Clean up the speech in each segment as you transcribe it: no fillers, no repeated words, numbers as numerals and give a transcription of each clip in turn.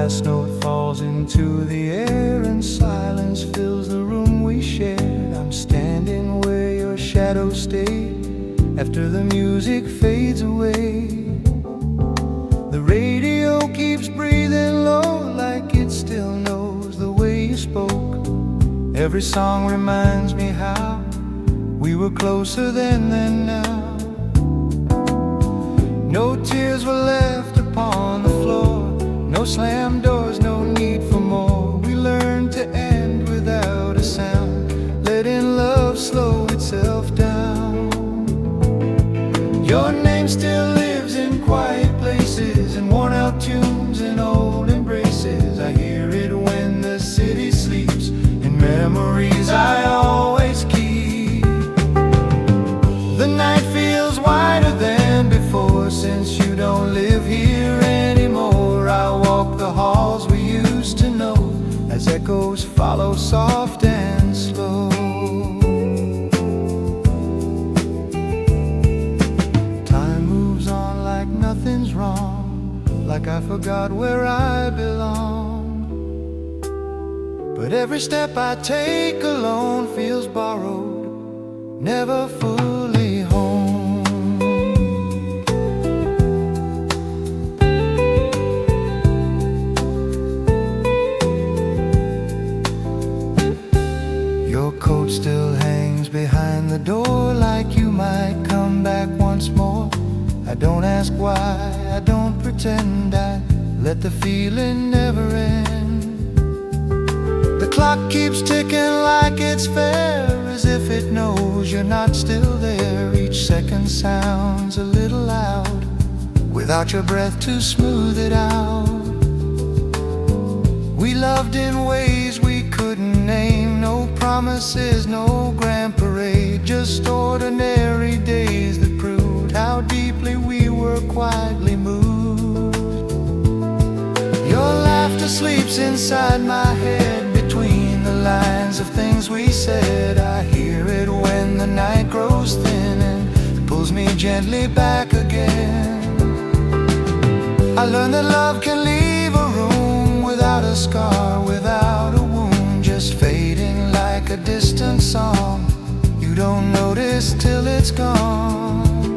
last note falls into the air and silence fills the room we shared. I'm standing where your shadow stayed after the music fades away. The radio keeps breathing low like it still knows the way you spoke. Every song reminds me how we were closer then than now. No tears were left upon the floor, no slammed doors, no need for more. We learned to end without a sound, letting love slow itself down. Your name still lives in quiet places, in worn out tunes and old embraces. I hear it when the city sleeps, in memories I always keep. The night feels wider than before, since you don't live here anymore. I walk the halls we used to know, as echoes follow soft and slow. Time moves on like nothing's wrong, like I forgot where I belong. But every step I take alone feels borrowed, never fully home. Your coat still hangs behind the door, like you might come back once more. I don't ask why, I don't pretend, I let the feeling never end. The clock keeps ticking like it's fair, as if it knows you're not still there. Each second sounds a little loud, without your breath to smooth it out. We loved in ways we couldn't name, no promises, no grand parade, just ordinary days that proved how deeply we were quietly moved. Your laughter sleeps inside my head, between the lines of things we said. I hear it when the night grows thin and pulls me gently back again. I learned that love can leave a room without a scar, without a wound, just fading like a distant song. You don't notice till it's gone.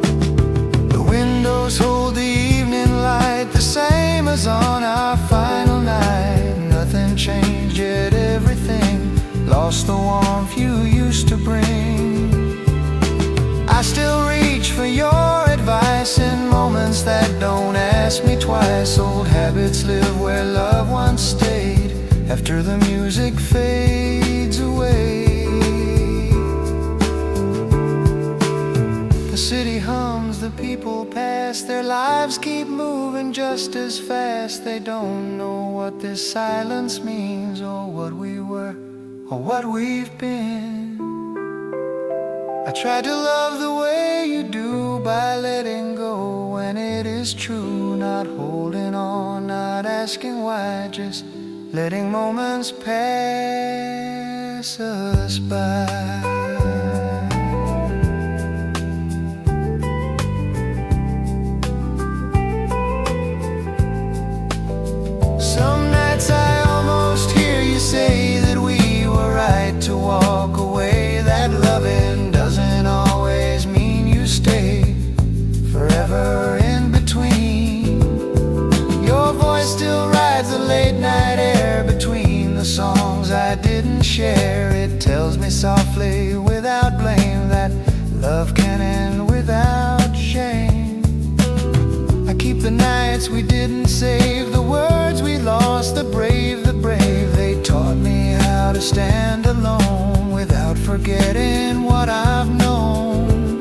The windows hold the evening light, the same as on our final night. Nothing changed, yet everything lost the warmth you used to bring. I still reach for your advice in moments that don't ask me twice. Old habits live where love once stayed, after the music fades away. The city hums, the people pass, their lives keep moving just as fast. They don't know what this silence means, or what we were, or what we've been. I try to love the way you do, by letting go when it is true, not holding on, not asking why, just letting moments pass us by. Some nights I almost hear you say that we were right to walk away, that loving doesn't always mean you stay forever in between. Your voice still rides the late night air between the songs I didn't share. It tells me softly without blame that love can end without shame. I keep the nights we didn't save, the words we lost, the brave, the brave. They taught me how to stand alone without forgetting what I've known.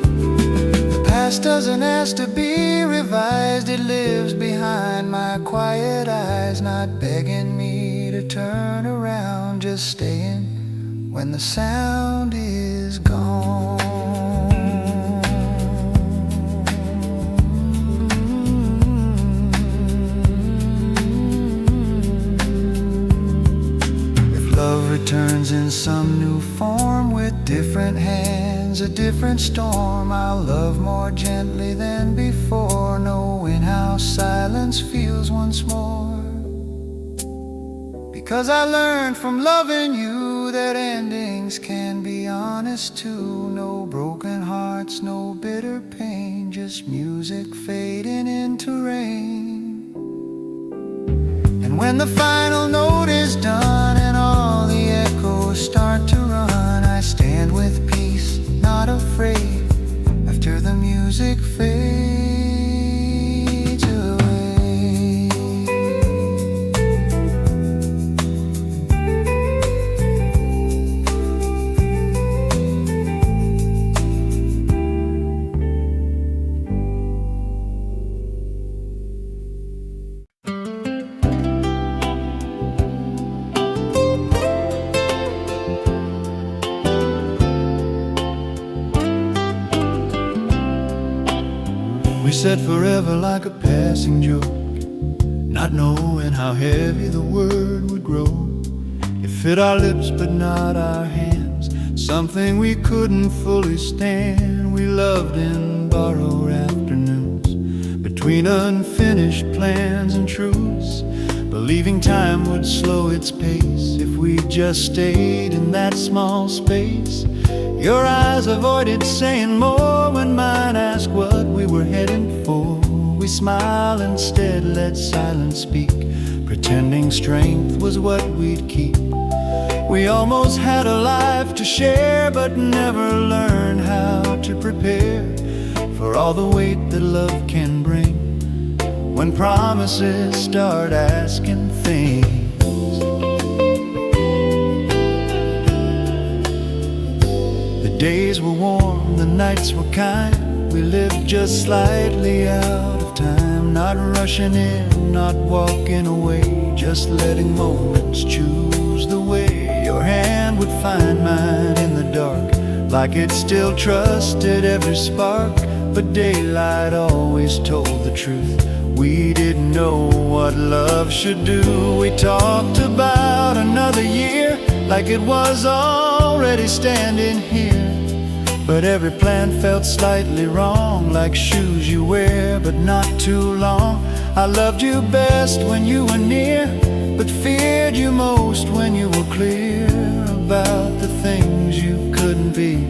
The past doesn't ask to be revised, it lives behind my quiet eyes, not begging me to turn around, just staying when the sound is gone. Love returns in some new form, with different hands, a different storm. I'll love more gently than before, knowing how silence feels once more. 'Cause I learned from loving you that endings can be honest too. No broken hearts, no bitter pain, just music fading into rain. And when the final note is done and all the echoes start to run, I stand with peace, not afraid, after the music fades away. We said forever like a passing joke, not knowing how heavy the word would grow. It fit our lips but not our hands, something we couldn't fully stand. We loved in borrowed afternoons, between unfinished plans and truths, believing time would slow its pace if we just stayed in that small space. Your eyes avoided saying more when mine asked what we were heading for. We smiled instead, let silence speak, pretending strength was what we'd keep. We almost had a life to share, but never learned how to prepare for all the weight that love can bring when promises start asking things. Days were warm, the nights were kind. We lived just slightly out of time, not rushing in, not walking away, just letting moments choose the way. Your hand would find mine in the dark, like it still trusted every spark. But daylight always told the truth. We didn't know what love should do. We talked about another year like it was already standing here. But every plan felt slightly wrong, like shoes you wear but not too long. I loved you best when you were near, but feared you most when you were clear about the things you couldn't be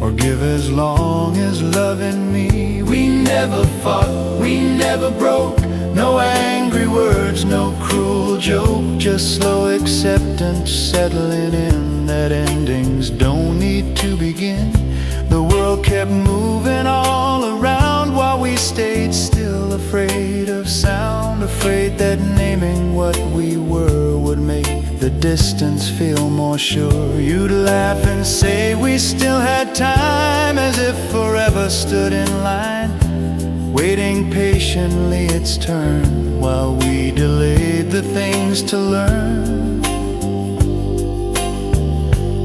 or give as long as loving me. We never fought, we never broke, no angry words, no cruel joke, just slow acceptance settling in that endings don't need to begin. The world kept moving all around while we stayed still, afraid of sound, afraid that naming what we were would make the distance feel more sure. You'd laugh and say we still had time, as if forever stood in line, waiting patiently its turn while we delayed the things to learn.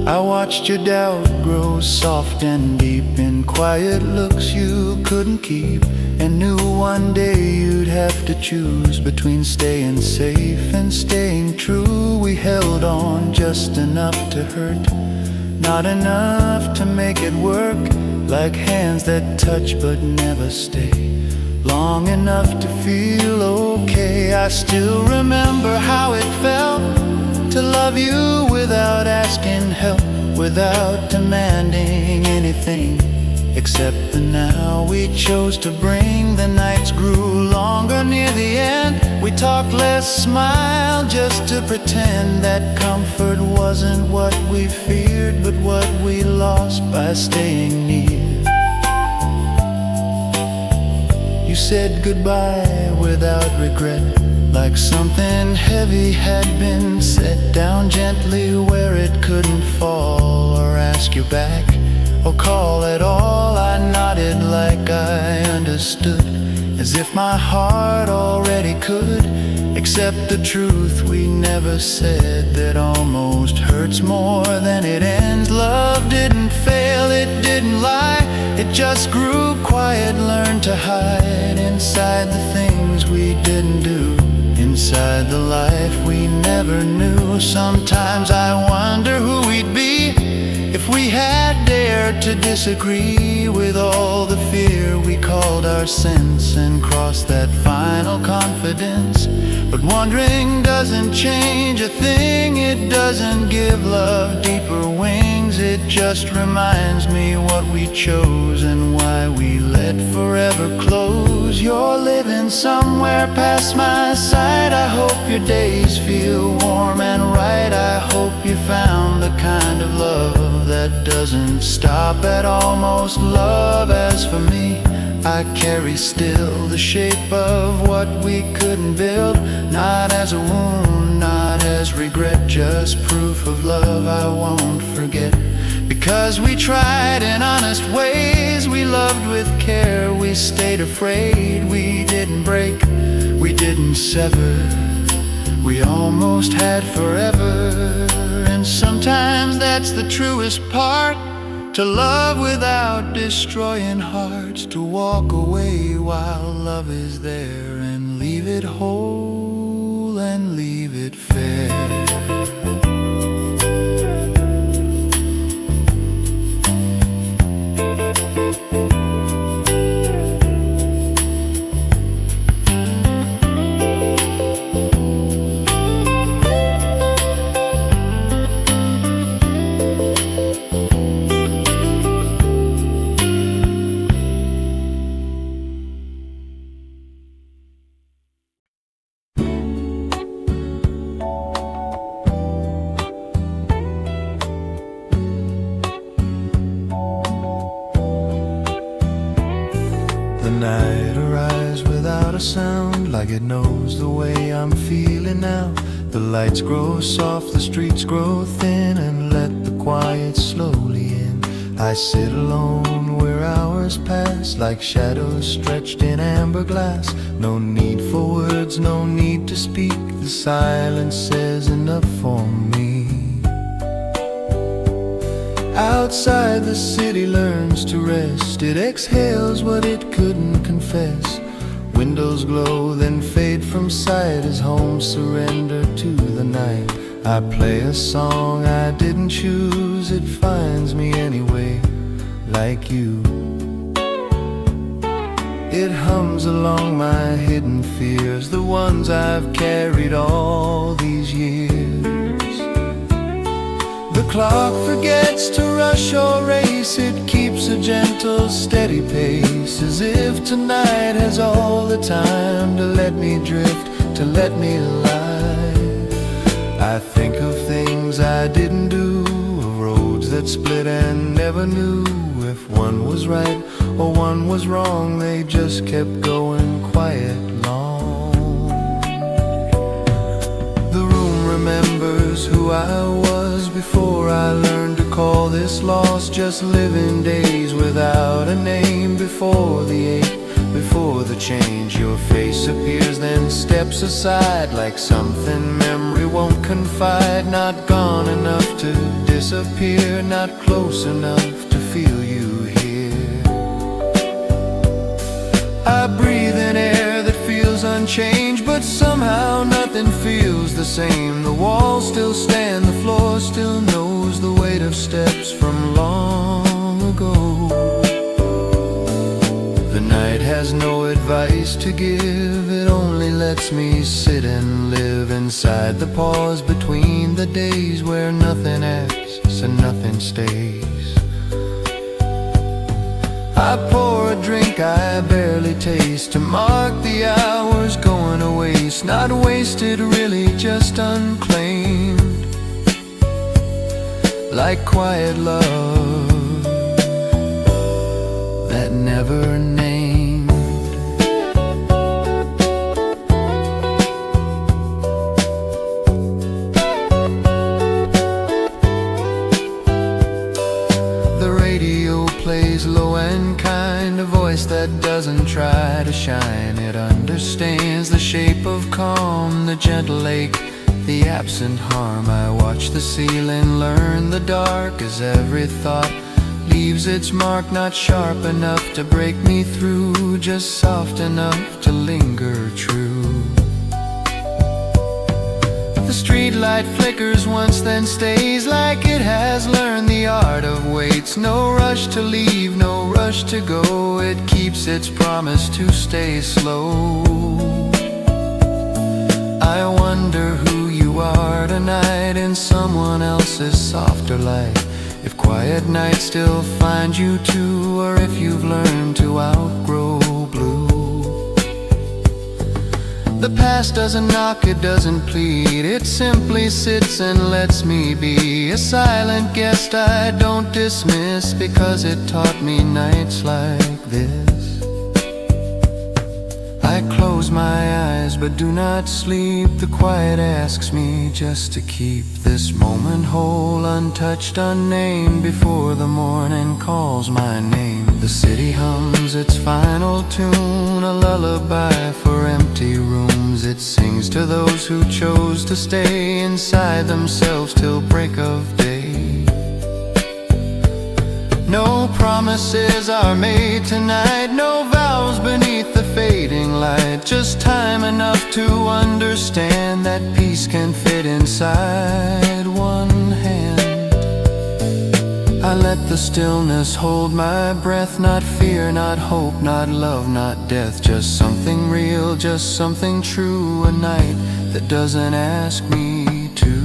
I watched your doubt grow soft and deep in quiet looks you couldn't keep, and knew one day you'd have to choose between staying safe and staying true. We held on just enough to hurt, not enough to make it work, like hands that touch but never stay, long enough to feel okay. I still remember how it felt to love you without asking help, without demanding anything except the now we chose to bring. The nights grew longer near the end. We talked less, smiled just to pretend that comfort wasn't what we feared, but what we lost by staying near. You said goodbye without regret, like something heavy had been set down gently where it couldn't fall or ask you back or call at all. I nodded like I understood, as if my heart already could accept the truth we never said that almost hurts more than it ends. Love didn't fail, it didn't lie, it just grew quiet, learned to hide inside the things we didn't do, inside the life we never knew. Sometimes I wonder who we'd be if we had dared dared to disagree with all the fear we called our sense and crossed that final confidence. But wondering doesn't change a thing, it doesn't give love deeper wings. It just reminds me what we chose and why we let forever close. You're living somewhere past my sight. I hope your days feel warm and right. I hope you found the kind of love that doesn't stop at almost love. As for me, I carry still the shape of what we couldn't build. Not as a wound, not as regret, just proof of love I won't forget. Because we tried in honest ways, we loved with care, we stayed afraid. We didn't break, we didn't sever, we almost had forever. And sometimes that's the truest part, to love without destroying hearts, to walk away while love is there and leave it whole and leave it fair. The night arrives without a sound, like it knows the way I'm feeling now. The lights grow soft, the streets grow thin, and let the quiet slowly in. I sit alone where hours pass, like shadows stretched in amber glass. No need for words, no need to speak, the silence says enough for me. Outside the city learns to rest, it exhales what it couldn't confess. Windows glow then fade from sight as homes surrender to the night. I play a song I didn't choose, it finds me anyway, like you. It hums along my hidden fears, the ones I've carried all these years. The clock forgets to rush or race, it keeps a gentle, steady pace, as if tonight has all the time to let me drift, to let me lie. I think of things I didn't do, of roads that split and never knew if one was right or one was wrong. They just kept going quiet long. The room remembers who I was before I learned to call this loss. Just living days without a name, before the ache, before the change. Your face appears then steps aside, like something memory won't confide. Not gone enough to disappear, not close enough to feel you here. I breathe in air that feels unchanged, but somehow nothing feels the same. The walls still stand, the floor still knows the weight of steps from long ago. The night has no advice to give, it only lets me sit and live inside the pause between the days, where nothing acts and nothing stays. I pour a drink I barely taste, to mark the hours going to waste. Not wasted really, just unclaimed, like quiet love that never named. The radio plays low and kind, a voice that doesn't try to shine. It understands the shape of calm, the gentle ache, the absent harm. I watch the ceiling learn the dark, as every thought leaves its mark. Not sharp enough to break me through, just soft enough to linger true. The streetlight flickers once then stays, like it has learned the art of wait. It's no rush to leave, no rush to go. It keeps its promise to stay slow. I wonder who you are tonight in someone else's softer light. If quiet nights still find you too, or if you've learned to outgrow blue. The past doesn't knock, it doesn't plead. It simply sits and lets me be a silent guest I don't dismiss, because it taught me nights like this. I close my eyes but do not sleep. The quiet asks me just to keep this moment whole, untouched, unnamed, before the morning calls my name. The city hums its final tune, a lullaby for empty rooms. It sings to those who chose to stay inside themselves till break of day. No promises are made tonight, no vows beneath the fading light. Just time enough to understand that peace can fit inside one hand. I let the stillness hold my breath, not fear, not hope, not love, not death. Just something real, just something true, a night that doesn't ask me to.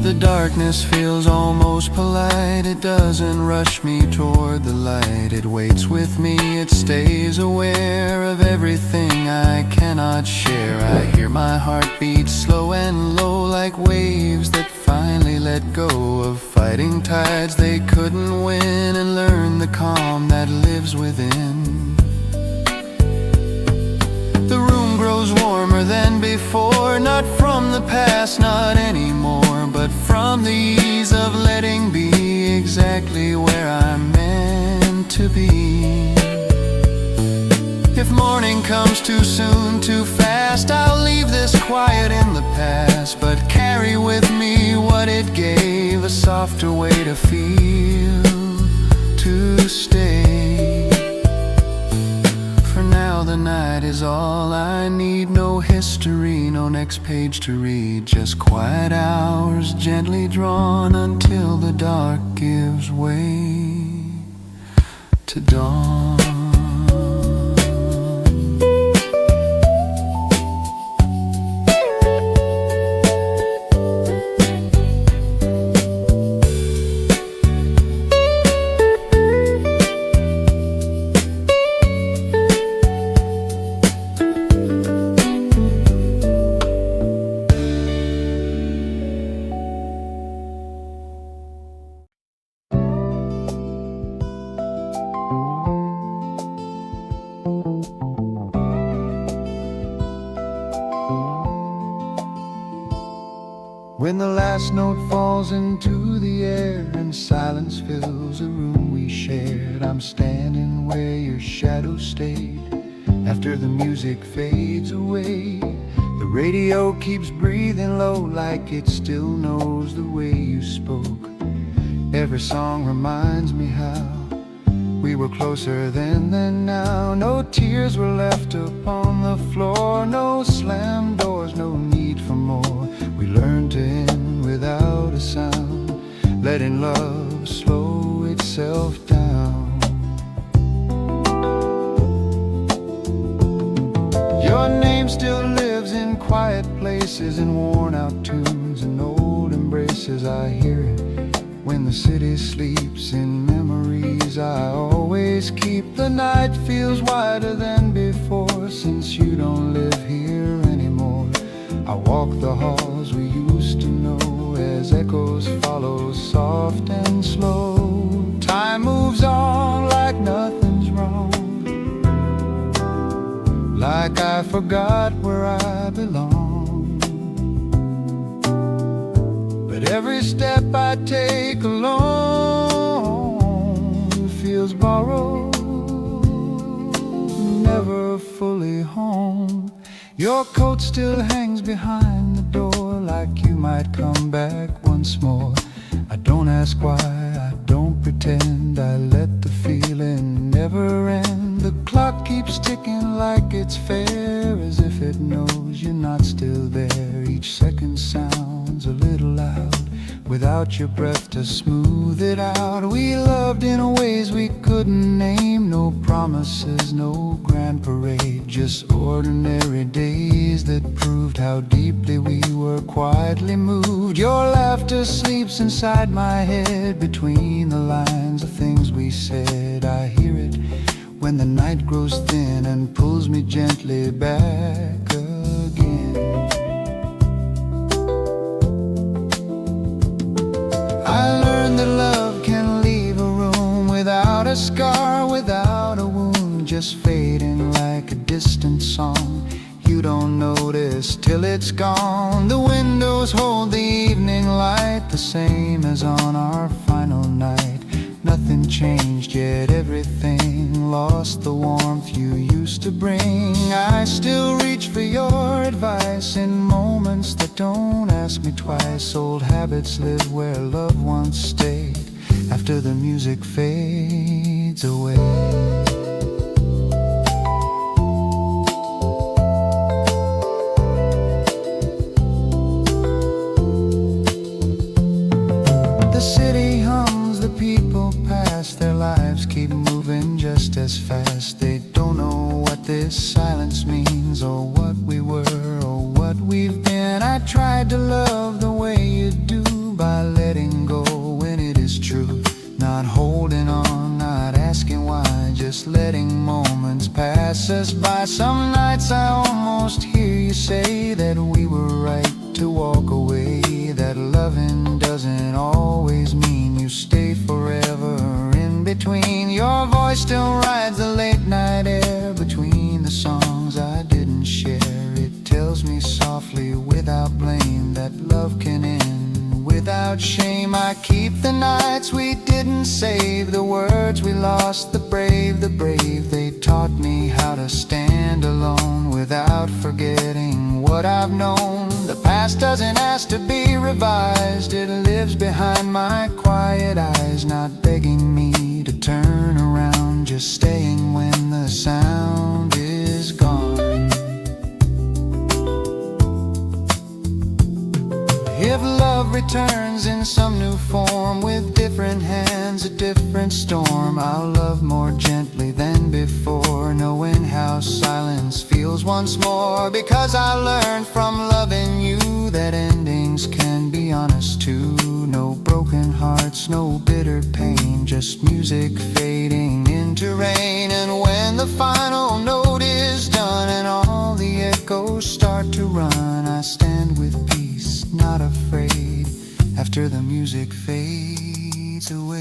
The darkness feels almost polite. It doesn't rush me toward the light. It waits with me, it stays aware of everything I cannot share. I hear my heart beat slow and low, like waves that finally let go of fighting tides they couldn't win, and learn the calm that lives within. The room grows warmer than before, not from the past, not anymore, but from the ease of letting be exactly where I'm meant to be. If morning comes too soon, too fast, I'll leave this quiet in the past, but carry with me what it gave, a softer way to feel, to stay. For now the night is all I need, no history, no next page to read, just quiet hours gently drawn until the dark gives way to dawn. When the last note falls into the air and silence fills the room we shared, I'm standing where your shadow stayed. After the music fades away, the radio keeps breathing low, like it still knows the way you spoke. Every song reminds me how we were closer then than now. No tears were left upon the floor, no slammed doors, no need for more. We learned to end without a sound, letting love slow itself down. Your name still lives in quiet places, in worn out tunes and old embraces. I hear it when the city sleeps in memories I always keep. The night feels wider than before, since you don't live here anymore. I walk the halls we used to know, as echoes follow soft and slow. Time moves on like nothing's wrong, like I forgot where I belong. But every step I take alone feels borrowed, never fully home. Your coat still hangs behind the door, like you might come back once more. I don't ask why, I don't pretend, I let the feeling never end. The clock keeps keeps ticking like it's fair, as if it knows you're not still there. Each second sounds a little loud, without your breath to smooth it out. We loved in ways we couldn't name, no promises, no grand parade, just ordinary days that proved how deeply we were quietly moved. Your laughter sleeps inside my head, between the lines of things we said. I hear it when the night grows thin and pulls me gently back again. I learned that love can leave a room without a scar, without a wound, just fading like a distant song. You don't notice till it's gone. The windows hold the evening light, the same as on our final night. Nothing changed, yet everything lost the warmth you used to bring. I still reach for your advice in moments that don't ask me twice. Old habits live where love once stayed, after the music fades away. Their lives keep moving just as fast. They don't know what this silence means, or what we were, or what we've been. I tried to love the way you do, by letting go when it is true, not holding on, not asking why, just letting moments pass us by. Some nights I almost hear you say that we were right to walk away, that loving doesn't always mean you stay forever. Between your voice still rides the late night air, between the songs I didn't share. It tells me softly without blame that love can end without shame. I keep the nights we didn't save, the words we lost, the brave, they taught me how to stand alone without forgetting what I've known. The past doesn't ask to be revised, it lives behind my quiet eyes, not begging me to turn around, just staying when the sound is gone. If love returns in some new form, with different hands, a different storm, I'll love more gently than before, knowing how silence feels once more. Because I learned from loving you that endings can be honest too. No broken hearts, no bitter pain, just music fading into rain. And when the final note is done and all the echoes start to run, I stand with peace, not afraid, after the music fades away.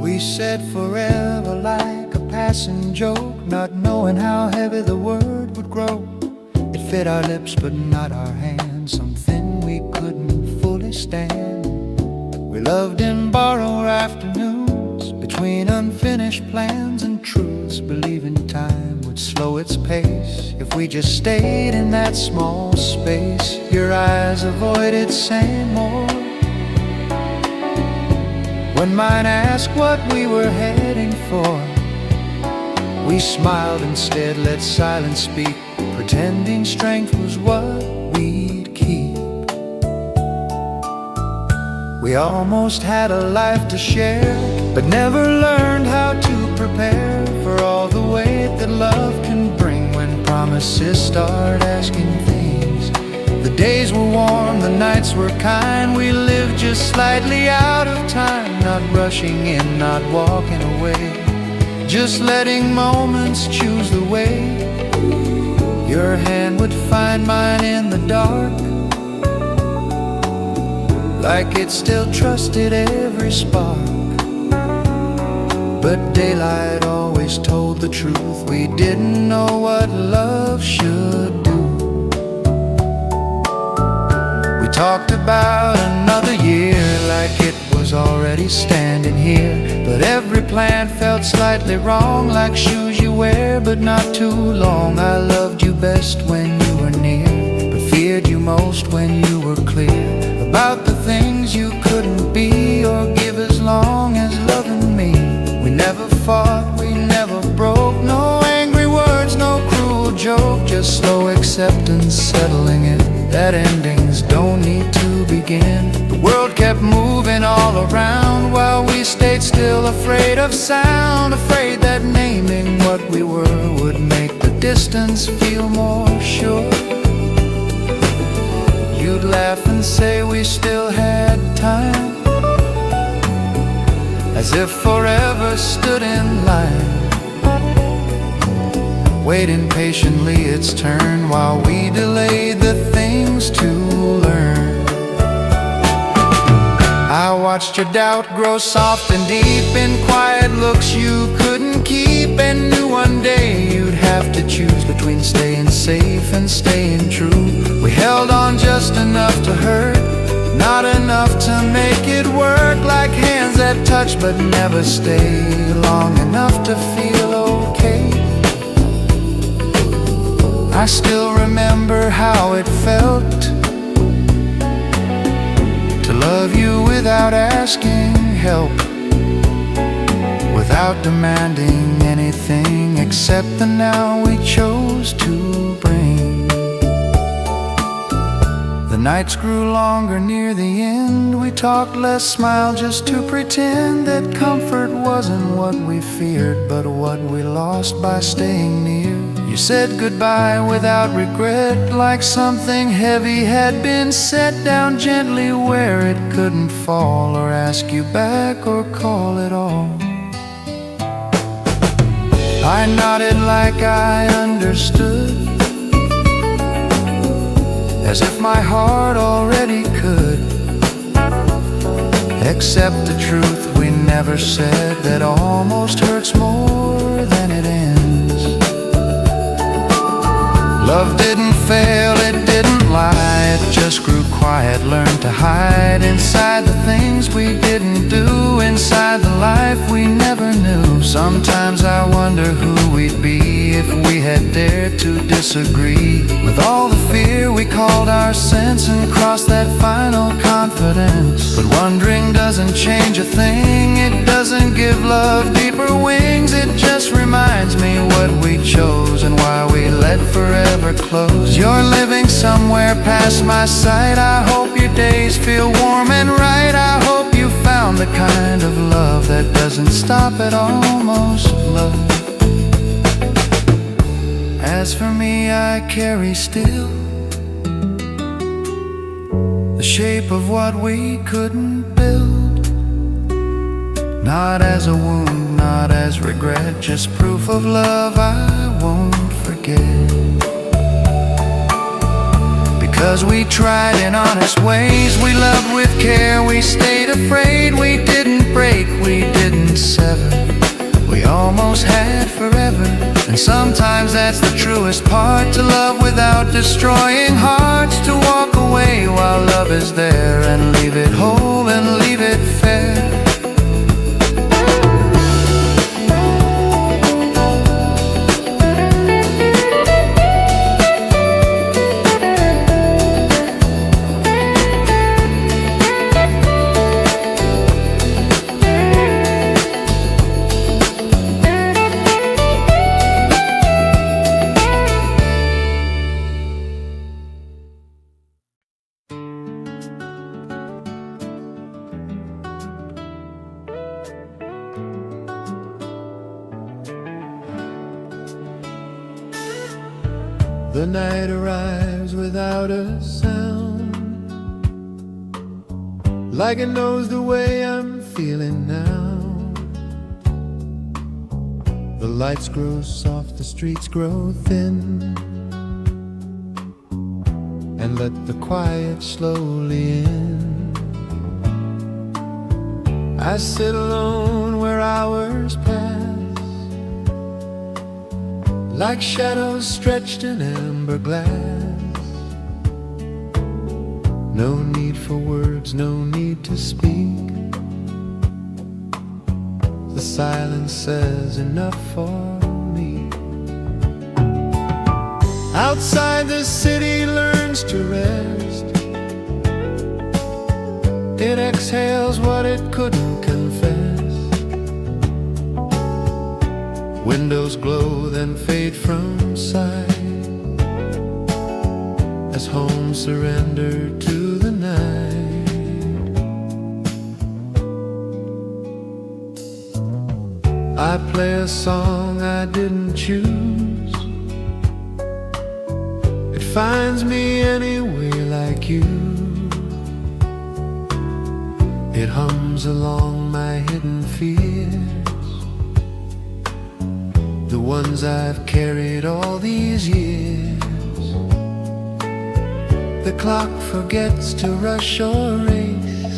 We said forever like a passing joke, not knowing how heavy the word would grow. It fit our lips but not our hands, something we couldn't fully stand. We loved in borrowed afternoons, between unfinished plans and truths, believing time would slow its pace if we just stayed in that small space. Your eyes avoided saying more when mine asked what we were heading for. We smiled instead, let silence speak, pretending strength was what we'd keep. We almost had a life to share, but never learned how to prepare for all the weight that love can bring when promises start asking things. The days were warm, the nights were kind, we lived just slightly out of time, not rushing in, not walking away, just letting moments choose the way. Your hand would find mine in the dark, like it still trusted every spark. but daylight always told the truth. We didn't know what love should do. We talked about another year like it was already standing here, but every plan felt slightly wrong, like shoes you wear but not too long. I loved you best when you were near, but feared you most when you were clear about the things you couldn't be or give as long as loving me. We never fought, we never broke, no angry words, no cruel joke, just slow acceptance, settling in that endings don't need to begin. The world kept moving all around while we stayed still, afraid of sound, afraid that naming what we were would make the distance feel more sure. You'd laugh and say we still had time, as if forever stood in line, waiting patiently its turn while we delayed the things to learn. I watched your doubt grow soft and deep in quiet looks you couldn't keep, and knew one day you'd have to choose between staying safe and staying true. We held on just enough to hurt, not enough to make it work, like hands that touch but never stay long enough to feel okay. I still remember how it felt to love you without asking help, without demanding anything except the now we chose to bring. The nights grew longer near the end. We talked less, smiled just to pretend that comfort wasn't what we feared, but what we lost by staying near. You said goodbye without regret, like something heavy had been set down gently where it couldn't fall, or ask you back or call it all. I nodded like I understood, as if my heart already could accept the truth we never said, that almost hurts more than it ends. Love didn't fail, it didn't lie, it just grew quiet, learned to hide inside the things we didn't do, inside the life we never knew. Sometimes I wonder who we'd be if we had dared to disagree, with all the fear we called our sense and crossed that final confidence. But wondering doesn't change a thing, it doesn't give love deeper wings, it just reminds me what we chose and why we let forever close. You're living somewhere past my sight, I hope your days feel warm and right, I hope you found the kind of love that doesn't stop at almost love. As for me, I carry still the shape of what we couldn't build, not as a wound, not as regret, just proof of love I won't forget. Because we tried in honest ways, we loved with care, we stayed afraid, we didn't break, we didn't sever, we almost had forever. And sometimes that's the truest part, to love without destroying hearts, to walk away while love is there, and leave it whole and leave it fair. The night arrives without a sound, like it knows the way I'm feeling now. The lights grow soft, the streets grow thin, and let the quiet slowly in. I sit alone where hours pass, like shadows stretched in amber glass. No need for words, no need to speak. The silence says enough for me. Outside the city learns to rest. It exhales what it couldn't confess. Windows glow then fade from sight as home surrendered to the night. I play a song I didn't choose. It finds me anyway like you. It hums along my hidden fears, the ones I've carried all these years. The clock forgets to rush or race.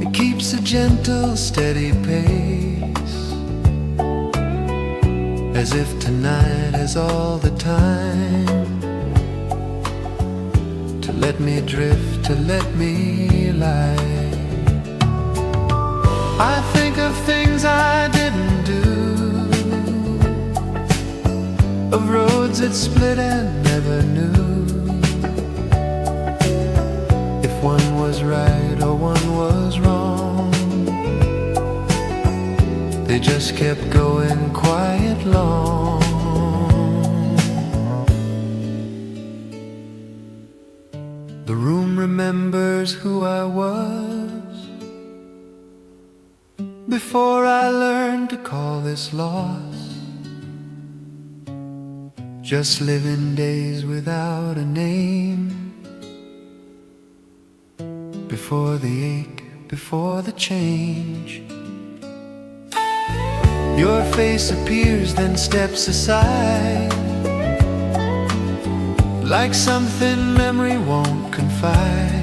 It keeps a gentle, steady pace, as if tonight is all the time to let me drift, to let me lie. I think of things I didn't do, of roads that split and never knew if one was right or one was wrong. They just kept going quiet long. The room remembers who I was before I learned to call this loss. Just living days without a name, before the ache, before the change. Your face appears then steps aside, like something memory won't confide.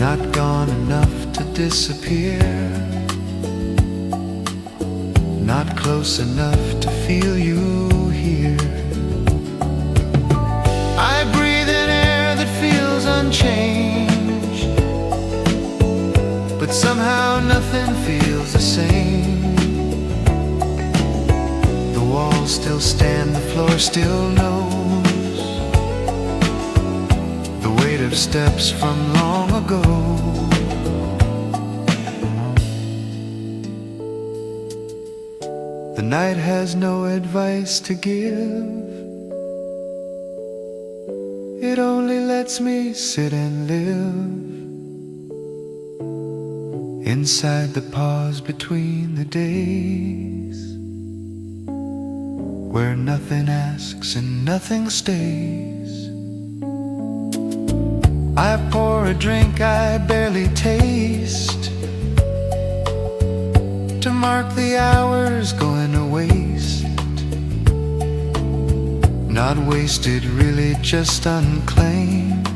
Not gone enough to disappear, not close enough to feel you here. I breathe in air that feels unchanged, but somehow nothing feels the same. The walls still stand, the floor still knows the weight of steps from long ago. The night has no advice to give. It only lets me sit and live inside the pause between the days, where nothing asks and nothing stays. I pour a drink I barely taste, to mark the hours going to waste. Not wasted, really just unclaimed,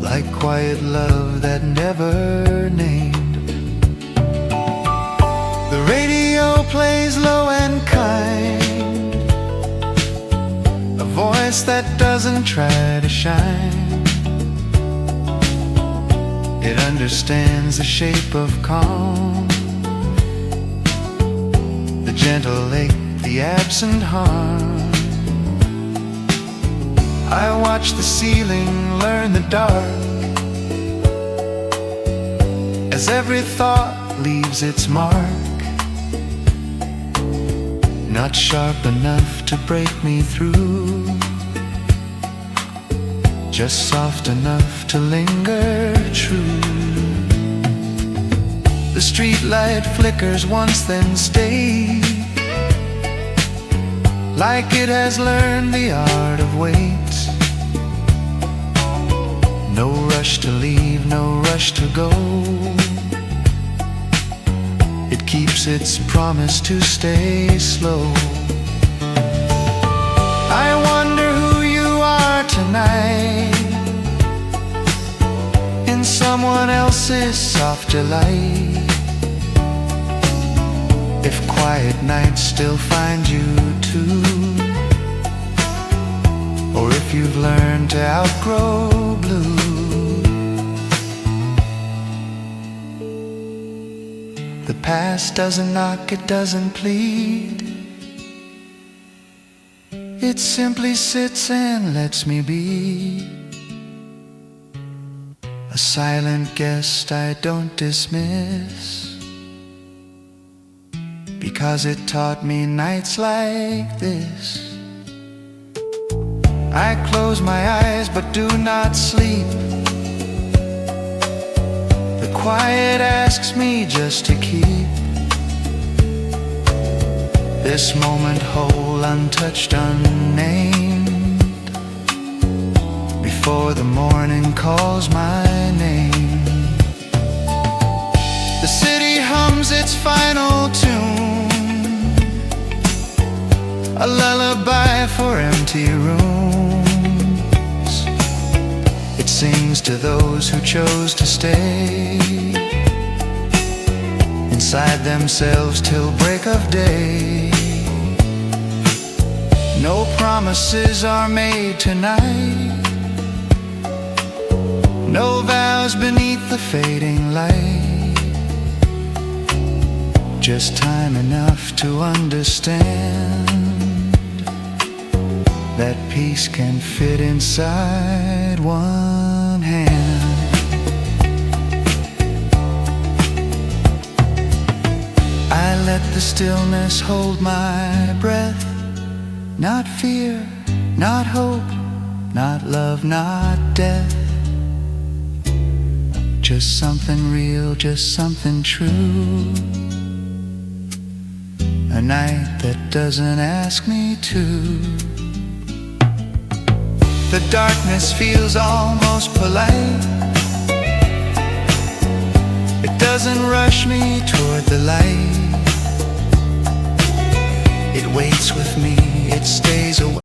like quiet love that never named. The radio plays low and kind, a voice that doesn't try to shine. It understands the shape of calm, the gentle ache, the absent harm. I watch the ceiling learn the dark, as every thought leaves its mark. Not sharp enough to break me through, just soft enough to linger true. The street light flickers once then stays, like it has learned the art of wait. No rush to leave, no rush to go. It keeps its promise to stay slow. I wonder who you are tonight, in someone else's soft delight. if quiet nights still find you too, or if you've learned to outgrow blue. The past doesn't knock, it doesn't plead. It simply sits and lets me be a silent guest I don't dismiss, because it taught me nights like this. I close my eyes but do not sleep. The quiet asks me just to keep this moment whole, untouched, unnamed, before the morning calls my name. The city hums its final tune, a lullaby for empty rooms. It sings to those who chose to stay inside themselves till break of day. No promises are made tonight, no vows beneath the fading light, just time enough to understand that peace can fit inside one hand. I let the stillness hold my breath. Not fear, not hope, not love, not death. Just something real, just something true. A night that doesn't ask me to. The darkness feels almost polite. It doesn't rush me toward the light. It waits with me, it stays away.